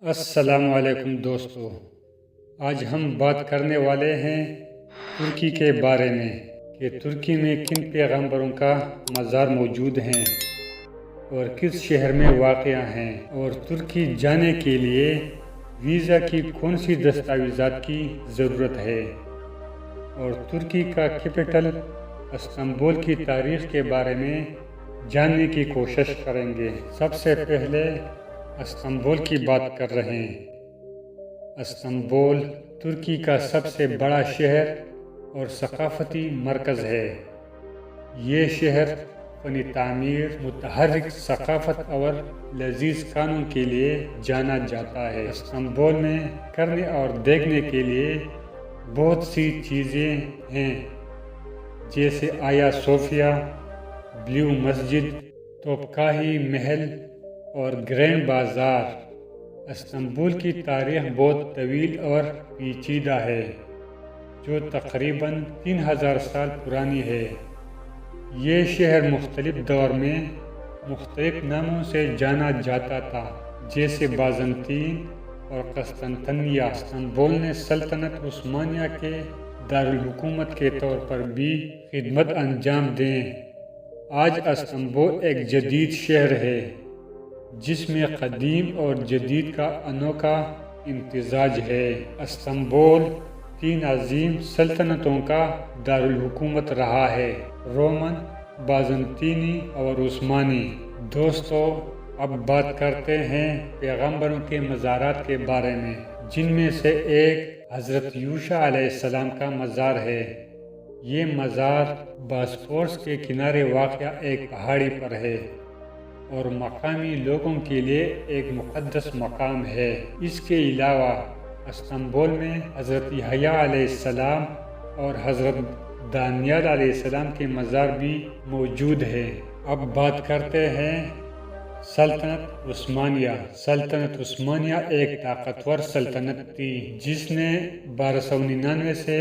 السلام علیکم دوستو، آج ہم بات کرنے والے ہیں ترکی کے بارے میں کہ ترکی میں کن پیغمبروں کا مزار موجود ہیں اور کس شہر میں واقع ہیں، اور ترکی جانے کے لیے ویزا کی کون سی دستاویزات کی ضرورت ہے، اور ترکی کا کیپٹل استنبول کی تاریخ کے بارے میں جاننے کی کوشش کریں گے۔ سب سے پہلے استنبول کی بات کر رہے ہیں۔ استنبول ترکی کا سب سے بڑا شہر اور ثقافتی مرکز ہے۔ یہ شہر فن تعمیر، متحرک ثقافت اور لذیذ کھانوں کے لیے جانا جاتا ہے۔ استنبول میں کرنے اور دیکھنے کے لیے بہت سی چیزیں ہیں، جیسے آیا صوفیہ، بلیو مسجد، توپکاہی محل اور گرینڈ بازار۔ استنبول کی تاریخ بہت طویل اور پیچیدہ ہے، جو تقریباً 3000 سال پرانی ہے۔ یہ شہر مختلف دور میں مختلف ناموں سے جانا جاتا تھا، جیسے بازنطین اور قسطنطنیہ۔ استنبول نے سلطنت عثمانیہ کے دارالحکومت کے طور پر بھی خدمت انجام دیں۔ آج استنبول ایک جدید شہر ہے، جس میں قدیم اور جدید کا انوکھا امتزاج ہے۔ استنبول 3 عظیم سلطنتوں کا دارالحکومت رہا ہے: رومن، بازنطینی اور عثمانی۔ دوستو، اب بات کرتے ہیں پیغمبروں کے مزارات کے بارے میں، جن میں سے ایک حضرت یوشع علیہ السلام کا مزار ہے۔ یہ مزار باسفورس کے کنارے واقع ایک پہاڑی پر ہے اور مقامی لوگوں کے لیے ایک مقدس مقام ہے۔ اس کے علاوہ استنبول میں حضرت یحییٰ علیہ السلام اور حضرت دانیال علیہ السلام کے مزار بھی موجود ہیں۔ اب بات کرتے ہیں سلطنت عثمانیہ۔ سلطنت عثمانیہ ایک طاقتور سلطنت تھی، جس نے 1299 سے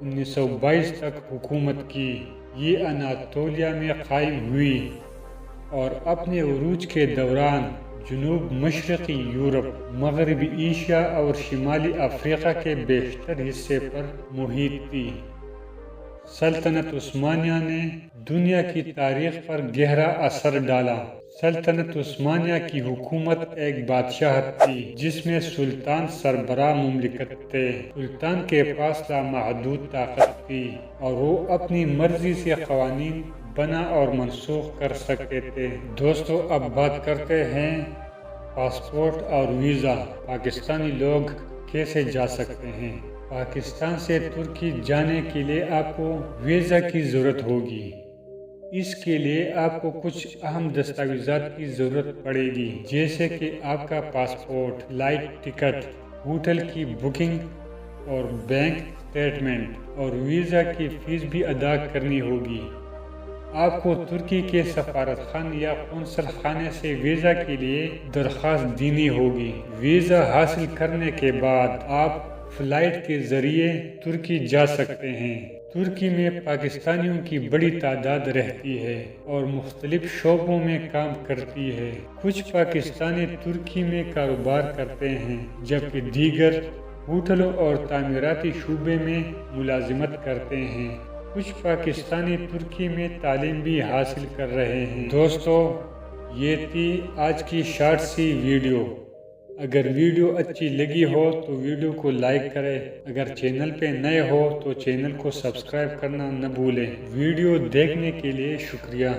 1922 تک حکومت کی۔ یہ اناطولیہ میں قائم ہوئی اور اپنے عروج کے دوران جنوب مشرقی یورپ، مغربی ایشیا اور شمالی افریقہ کے بیشتر حصے پر محیط تھی۔ سلطنت عثمانیہ نے دنیا کی تاریخ پر گہرا اثر ڈالا۔ سلطنت عثمانیہ کی حکومت ایک بادشاہت تھی، جس میں سلطان سربراہ مملکت تھے۔ سلطان کے پاس لامحدود طاقت تھی اور وہ اپنی مرضی سے قوانین بنا اور منسوخ کر سکتے تھے۔ دوستو، اب بات کرتے ہیں پاسپورٹ اور ویزا۔ پاکستانی لوگ کیسے جا سکتے ہیں؟ پاکستان سے ترکی جانے کے لیے آپ کو ویزا کی ضرورت ہوگی۔ اس کے لیے آپ کو کچھ اہم دستاویزات کی ضرورت پڑے گی، جیسے کہ آپ کا پاسپورٹ، فلائٹ ٹکٹ، ہوٹل کی بکنگ اور بینک اسٹیٹمنٹ، اور ویزا کی فیس بھی ادا کرنی ہوگی۔ آپ کو ترکی کے سفارت خانے یا قونصل خانے سے ویزا کے لیے درخواست دینی ہوگی۔ ویزا حاصل کرنے کے بعد آپ فلائٹ کے ذریعے ترکی جا سکتے ہیں۔ ترکی میں پاکستانیوں کی بڑی تعداد رہتی ہے اور مختلف شعبوں میں کام کرتی ہے۔ کچھ پاکستانی ترکی میں کاروبار کرتے ہیں، جبکہ دیگر ہوٹلوں اور تعمیراتی شعبے میں ملازمت کرتے ہیں۔ کچھ پاکستانی ترکی میں تعلیم بھی حاصل کر رہے ہیں۔ دوستو، یہ تھی آج کی شارٹ سی ویڈیو۔ اگر ویڈیو اچھی لگی ہو تو ویڈیو کو لائک کریں۔ اگر چینل پہ نئے ہو تو چینل کو سبسکرائب کرنا نہ بھولیں۔ ویڈیو دیکھنے کے لیے شکریہ۔